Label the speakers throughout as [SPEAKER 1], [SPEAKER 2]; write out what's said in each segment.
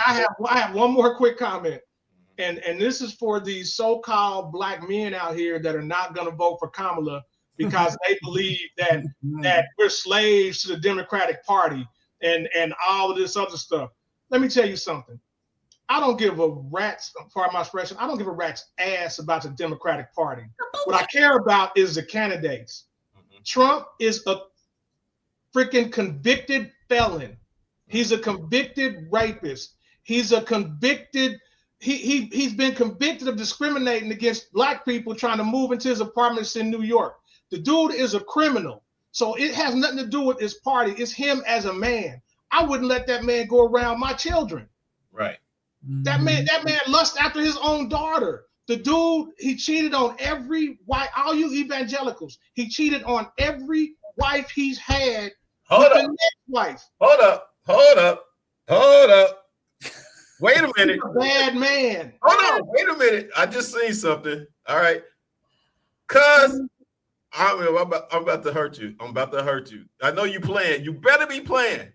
[SPEAKER 1] I have one more quick comment. And this is for these so-called black men out here that are not going to vote for Kamala because they believe that we're slaves to the Democratic Party and all of this other stuff. Let me tell you something. I don't give a rat's, pardon my expression, I don't give a rat's ass about the Democratic Party. What I care about is the candidates. Trump is a freaking convicted felon. He's a convicted rapist. He's a convicted, he's been convicted of discriminating against black people trying to move into his apartments in New York. The dude is a criminal. So it has nothing to do with his party. It's him as a man. I wouldn't let that man go around my children.
[SPEAKER 2] Right.
[SPEAKER 1] That man lusts after his own daughter. The dude, he cheated on every wife, all you evangelicals. He cheated on every wife he's had.
[SPEAKER 2] Hold
[SPEAKER 1] the
[SPEAKER 2] up.
[SPEAKER 1] next wife.
[SPEAKER 2] Hold up. Wait a minute.
[SPEAKER 1] He's a bad man.
[SPEAKER 2] Hold on. Wait a minute. I just seen something. All right. Cuz I'm about to hurt you. I'm about to hurt you. I know you playing. You better be playing.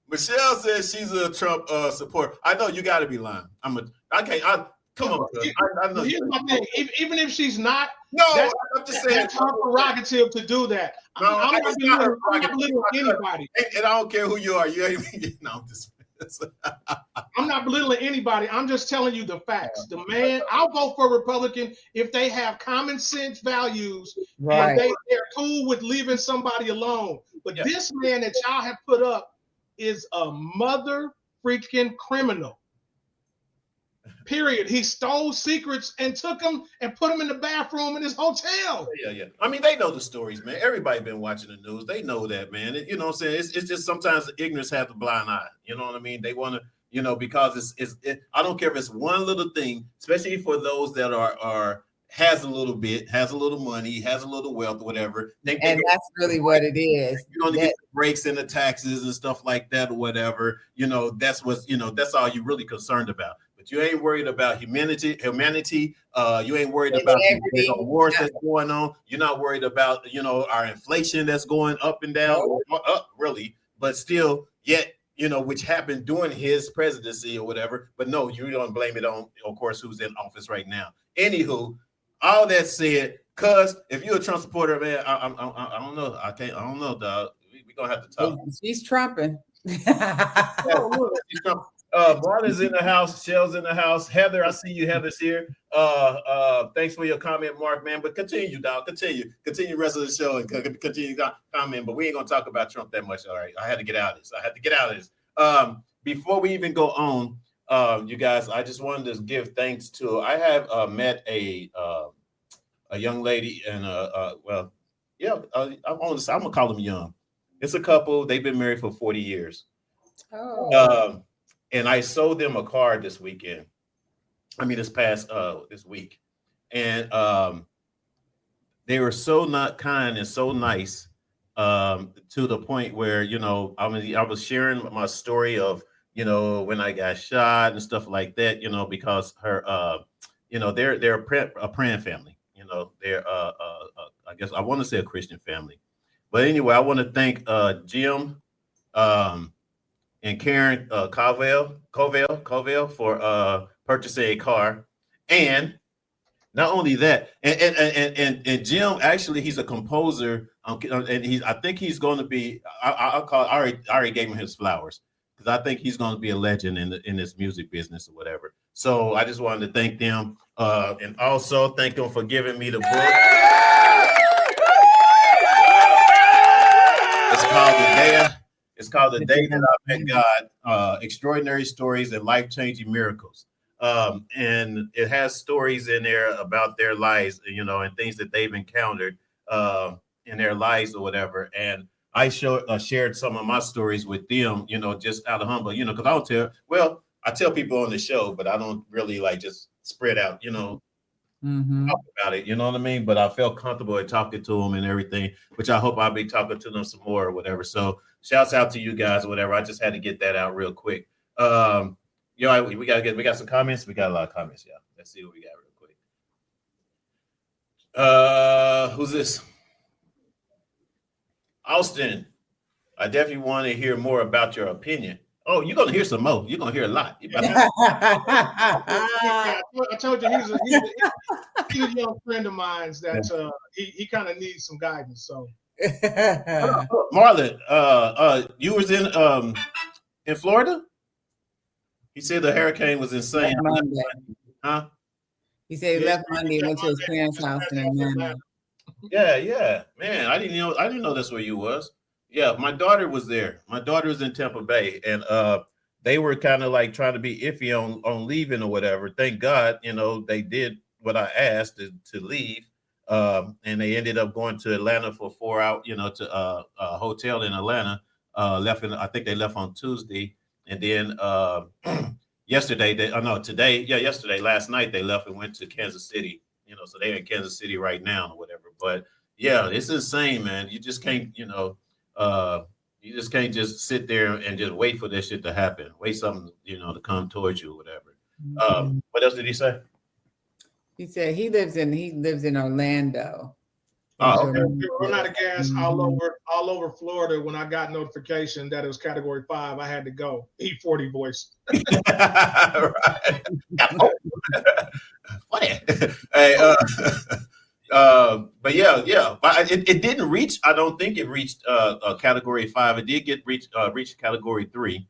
[SPEAKER 2] Michelle says she's a Trump supporter. I know you got to be lying. Come on. I know.
[SPEAKER 1] Here's my thing. Even if she's not,
[SPEAKER 2] no, I'm just saying
[SPEAKER 1] that's her prerogative to do that.
[SPEAKER 2] No,
[SPEAKER 1] I'm not belittling anybody.
[SPEAKER 2] And I don't care who you are. You ain't. No, I'm just.
[SPEAKER 1] I'm not belittling anybody. I'm just telling you the facts. The man, I'll vote for Republican if they have common sense values and they're cool with leaving somebody alone. But this man that y'all have put up is a mother freaking criminal. Period. He stole secrets and took them and put them in the bathroom in his hotel.
[SPEAKER 2] Yeah. I mean, they know the stories, man. Everybody been watching the news. They know that, man. You know what I'm saying? It's just sometimes ignorance has the blind eye. You know what I mean? They want to, because I don't care if it's one little thing, especially for those that has a little bit, has a little money, has a little wealth, or whatever.
[SPEAKER 3] And that's really what it is.
[SPEAKER 2] You're going to get the breaks in the taxes and stuff like that, or whatever. That's all you're really concerned about. But you ain't worried about humanity. You ain't worried about the wars that's going on. You're not worried about, our inflation that's going up and down, up really, but still, yet, which happened during his presidency or whatever. But no, you don't blame it on, of course, who's in office right now. Anywho, all that said, cuz if you're a Trump supporter, man, I don't know. I don't know, dog. We're gonna have to talk.
[SPEAKER 3] She's trumping.
[SPEAKER 2] Barna's in the house, Shell's in the house. Heather, I see you. Heather's here. Thanks for your comment, Mark, man. But continue, dog. Continue the rest of the show and continue to comment. But we ain't gonna talk about Trump that much. All right. I had to get out of this. Before we even go on, you guys, I just wanted to give thanks to. I have met a young lady, and I'm gonna call them young. It's a couple. They've been married for 40 years.
[SPEAKER 3] Oh.
[SPEAKER 2] And I sold them a car this weekend. This week, and they were so not kind and so nice to the point where I was sharing my story of when I got shot and stuff like that. Because her they're a praying family. They're I guess I want to say a Christian family, but anyway, I want to thank Jim and Karen Covell for purchasing a car. And not only that, and Jim, actually, he's a composer, and I think he's going to be. I already gave him his flowers because I think he's going to be a legend in this music business or whatever. So I just wanted to thank them, and also thank them for giving me the book. It's called The Day That I Met God, Extraordinary Stories and Life-Changing Miracles. And it has stories in there about their lives, and things that they've encountered in their lives or whatever. And I shared some of my stories with them, just out of humble, because I tell people on the show, but I don't really just spread out, talk about it, you know what I mean? But I felt comfortable in talking to them and everything, which I hope I'll be talking to them some more or whatever. So shouts out to you guys or whatever. I just had to get that out real quick. We got some comments. We got a lot of comments, y'all. Let's see what we got real quick. Who's this? Austin, I definitely want to hear more about your opinion. Oh, you're gonna hear some more. You're gonna hear a lot.
[SPEAKER 1] I told you he's a young friend of mine that he kind of needs some guidance. So
[SPEAKER 2] Marlon, you was in Florida? He said the hurricane was insane. Huh?
[SPEAKER 3] He said he left Monday and went to his parents' house in Atlanta.
[SPEAKER 2] Yeah, man. I didn't know that's where you was. Yeah, my daughter was there. My daughter was in Tampa Bay, and they were kind of like trying to be iffy on leaving or whatever. Thank God, they did what I asked to leave, and they ended up going to Atlanta for 4 hours, to a hotel in Atlanta. I think they left on Tuesday, and then yesterday, last night they left and went to Kansas City. So they're in Kansas City right now or whatever. But yeah, it's insane, man. You just can't, you just can't just sit there and just wait for this shit to happen. Wait something, to come towards you or whatever. What else did he say?
[SPEAKER 3] He said he lives in Orlando.
[SPEAKER 2] Oh, okay.
[SPEAKER 1] We were out of gas all over Florida. When I got notification that it was Category 5, I had to go. E40 voice.
[SPEAKER 2] Right. Hey, but yeah. But it didn't reach. I don't think it reached Category 5. It did reach Category 3.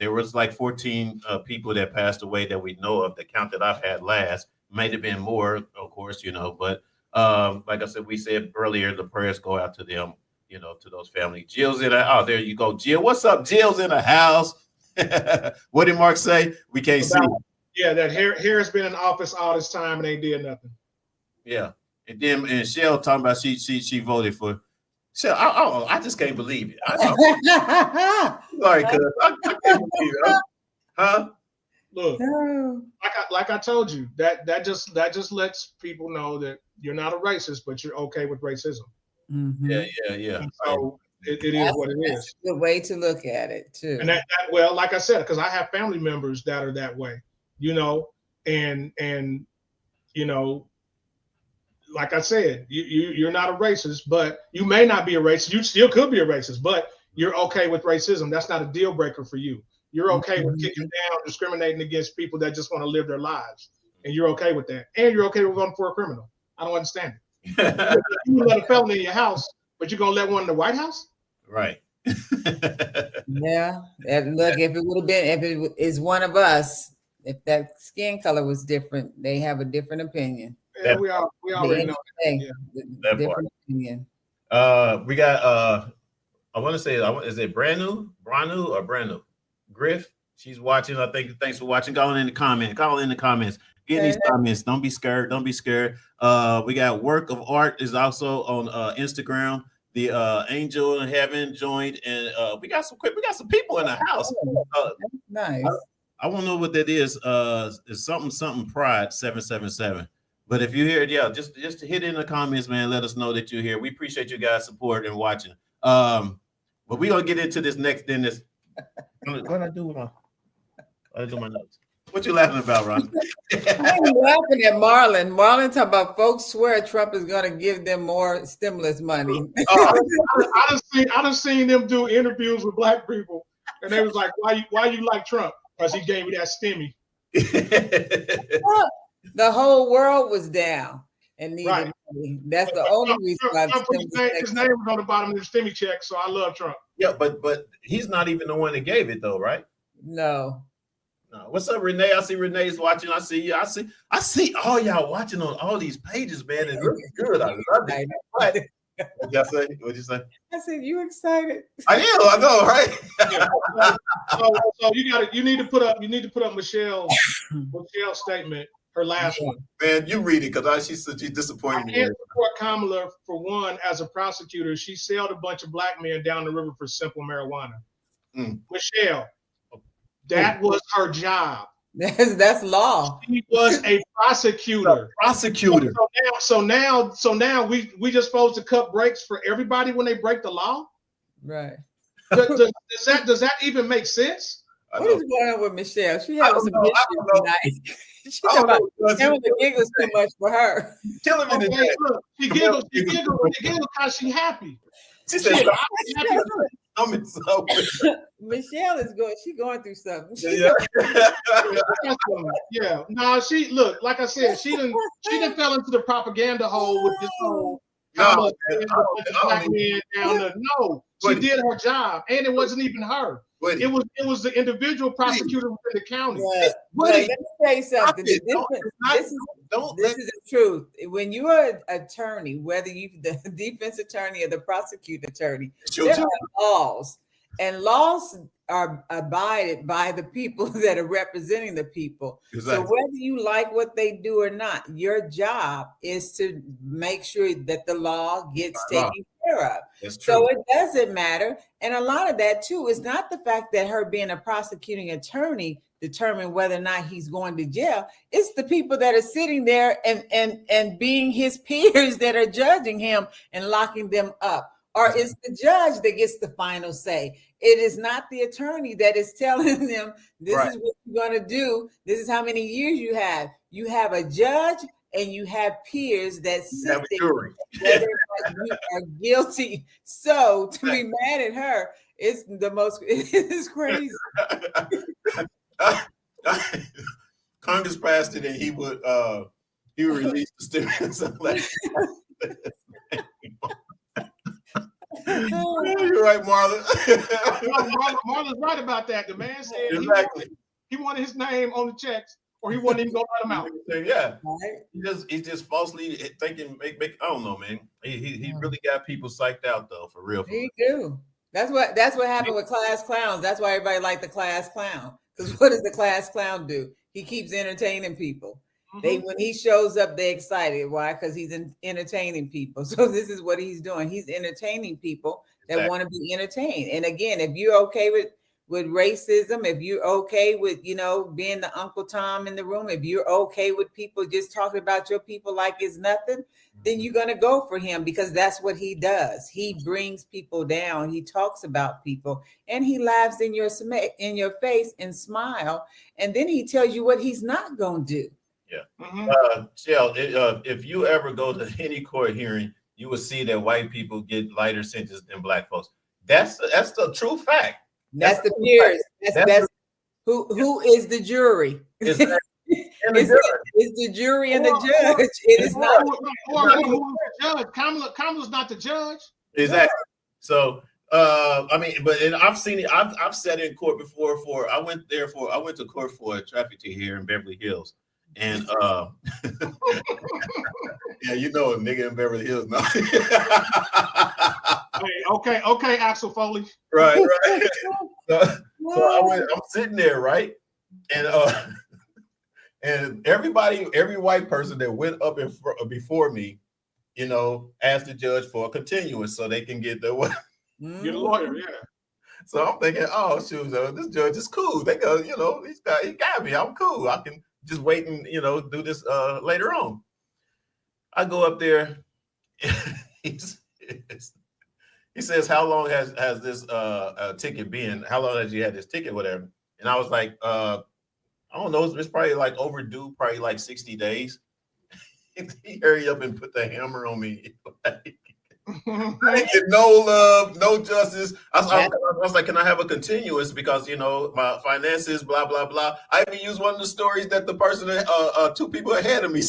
[SPEAKER 2] There was like 14 people that passed away that we know of. The count that I've had last might have been more, of course, but. Like I said, we said earlier, the prayers go out to them, to those families. Jill's in oh, there you go, Jill. What's up? Jill's in the house. What did Mark say? We can't see.
[SPEAKER 1] Yeah, that Harris been in office all this time and ain't did nothing.
[SPEAKER 2] Yeah, and Shell talking about she voted for. Shell, I just can't believe it. Sorry, cuz I can't believe it. Huh?
[SPEAKER 1] Look, like I told you, that just lets people know that you're not a racist, but you're okay with racism.
[SPEAKER 3] Mm-hmm.
[SPEAKER 2] Yeah.
[SPEAKER 1] And so it is what it is.
[SPEAKER 3] The way to look at it too.
[SPEAKER 1] And that well, like I said, because I have family members that are that way, and like I said, you're not a racist, but you may not be a racist. You still could be a racist, but you're okay with racism. That's not a deal breaker for you. You're okay with kicking down, discriminating against people that just want to live their lives. And you're okay with that. And you're okay with voting for a criminal. I don't understand it. You would let a felony in your house, but you're going to let one in the White House?
[SPEAKER 2] Right.
[SPEAKER 3] Yeah. Look, if it is one of us, if that skin color was different, they have a different opinion.
[SPEAKER 1] Yeah, we already know.
[SPEAKER 3] That different opinion.
[SPEAKER 2] We got, I want to say, is it Branu or Branu? Griff, she's watching. I think. Thanks for watching. Call in the comments. Get in these comments. Don't be scared. We got Work of Art is also on Instagram. The Angel in Heaven joined, and we got some people in the house.
[SPEAKER 3] Nice.
[SPEAKER 2] I won't know what that is. It's something Pride 777. But if you hear it, just hit in the comments, man. Let us know that you're here. We appreciate you guys' support and watching. But we're gonna get into this next. What did I do with my notes? What you laughing about, Ron?
[SPEAKER 3] I'm laughing at Marlon. Marlon talking about folks swear Trump is going to give them more stimulus money.
[SPEAKER 1] I done seen them do interviews with black people, and they was like, "Why you like Trump? Because he gave me that stimmy."
[SPEAKER 3] The whole world was down and needed money. That's the only reason why
[SPEAKER 1] his name was on the bottom of the stimmy check. So I love Trump.
[SPEAKER 2] Yeah, but he's not even the one that gave it though, right?
[SPEAKER 3] No.
[SPEAKER 2] What's up, Renee? I see Renee's watching. I see you. I see all y'all watching on all these pages, man. It's really good. I love it. What'd y'all say? What'd you say?
[SPEAKER 3] I said, you excited?
[SPEAKER 2] I am. I know, right?
[SPEAKER 1] So you need to put up Michelle's statement. Her last one.
[SPEAKER 2] Man, you read it because she said she's disappointed me.
[SPEAKER 1] I can't support Kamala for one. As a prosecutor, she sailed a bunch of black men down the river for simple marijuana. Michelle, that was her job.
[SPEAKER 3] That's law.
[SPEAKER 1] She was a prosecutor. So now we just supposed to cut breaks for everybody when they break the law.
[SPEAKER 3] Right.
[SPEAKER 1] Does that even make sense?
[SPEAKER 3] What is going on with Michelle? She had some issues tonight. She talking about the giggles too much for her.
[SPEAKER 1] Tell him she giggles because she's happy.
[SPEAKER 2] She said, I'm so
[SPEAKER 3] Michelle is going through something.
[SPEAKER 2] yeah.
[SPEAKER 1] Yeah. No, she look, like I said, she didn't fell into the propaganda hole with this whole Kamala saying a bunch of black men down there. No, she did her job, and it wasn't even her. It was the individual prosecutor within the county.
[SPEAKER 3] But let me tell you something. This is the truth. When you are an attorney, whether you the defense attorney or the prosecuting attorney, there are laws, and laws are abided by the people that are representing the people. Exactly. So whether you like what they do or not, your job is to make sure that the law gets taken care of. So it doesn't matter. And a lot of that too is not the fact that her being a prosecuting attorney determine whether or not he's going to jail. It's the people that are sitting there and being his peers that are judging him and locking them up. Or it's the judge that gets the final say. It is not the attorney that is telling them this is what you're going to do. This is how many years you have. You have a judge and you have peers that sit there whether you are guilty. So to be mad at her, it's crazy.
[SPEAKER 2] Congress passed it, and he would release the stimulus. You're right, Marlon.
[SPEAKER 1] Marlon's right about that. The man said he wanted his name on the checks, or he wasn't even gonna let him out.
[SPEAKER 2] Yeah, he's just falsely thinking. I don't know, man. He really got people psyched out though, for real.
[SPEAKER 3] He do. That's what happened with class clowns. That's why everybody liked the class clown. Because what does the class clown do? He keeps entertaining people. When he shows up, they're excited. Why? Because he's entertaining people. So this is what he's doing. He's entertaining people that want to be entertained. And again, if you're okay with racism, if you're okay with, being the Uncle Tom in the room, if you're okay with people just talking about your people like it's nothing, then you're going to go for him, because that's what he does. He brings people down. He talks about people, and he laughs in your face and smile. And then he tells you what he's not going to do.
[SPEAKER 2] Yeah. Shell, if you ever go to any court hearing, you will see that white people get lighter sentences than black folks. That's the true fact.
[SPEAKER 3] That's the peers. That's who is the jury? It's the jury and the judge. It is not.
[SPEAKER 1] Who is the judge? Kamala's not the judge.
[SPEAKER 2] Exactly. So I've seen it. I've sat in court before. I went to court for a traffic ticket here in Beverly Hills. And yeah, a nigga in Beverly Hills now.
[SPEAKER 1] Hey, okay, Axel Foley.
[SPEAKER 2] Right. So I'm sitting there, right, and every white person that went up before me, asked the judge for a continuance so they can get the
[SPEAKER 1] get a lawyer. Yeah.
[SPEAKER 2] So I'm thinking, oh shoot, this judge is cool. They go, he got me. I'm cool. I can just wait and do this later on. I go up there. He says, "How long has this ticket been? How long has you had this ticket, whatever?" And I was like, "I don't know. It's probably like overdue, probably like 60 days." He hurried up and put the hammer on me. I didn't get no love, no justice. I was like, "Can I have a continuance? Because my finances, blah blah blah." I even used one of the stories that the person, two people ahead of me.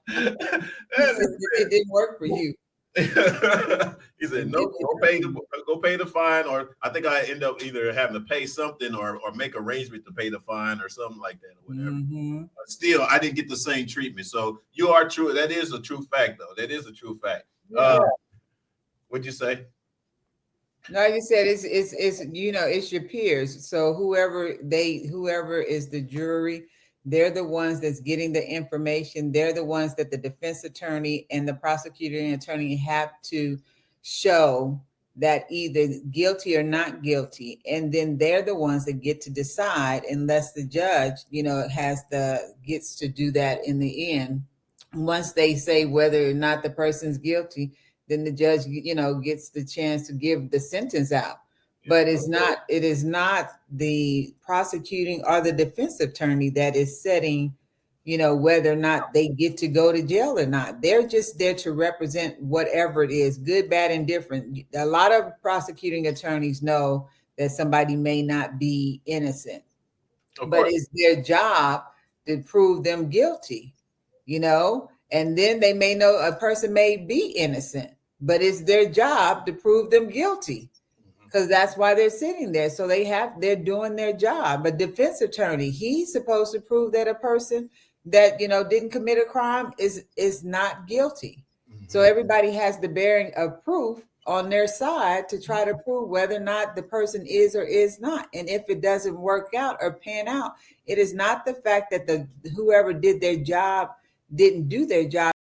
[SPEAKER 3] It didn't work for you.
[SPEAKER 2] He said, "No, go pay the fine," or I think I end up either having to pay something or make arrangement to pay the fine or something like that or whatever. But still, I didn't get the same treatment. So you are true. That is a true fact, though. That is a true fact. Yeah. What'd you say?
[SPEAKER 3] No, you said it's your peers. So whoever is the jury, they're the ones that's getting the information. They're the ones that the defense attorney and the prosecuting attorney have to show that either guilty or not guilty. And then they're the ones that get to decide, unless the judge, gets to do that in the end. Once they say whether or not the person's guilty, then the judge, gets the chance to give the sentence out. But it is not the prosecuting or the defense attorney that is setting whether or not they get to go to jail or not. They're just there to represent whatever it is, good, bad, and different. A lot of prosecuting attorneys know that somebody may not be innocent, but it's their job to prove them guilty, and then they may know a person may be innocent, but it's their job to prove them guilty, because that's why they're sitting there. So they're doing their job. A defense attorney, he's supposed to prove that a person that didn't commit a crime is not guilty. So everybody has the bearing of proof on their side to try to prove whether or not the person is or is not. And if it doesn't work out or pan out, it is not the fact that whoever did their job didn't do their job.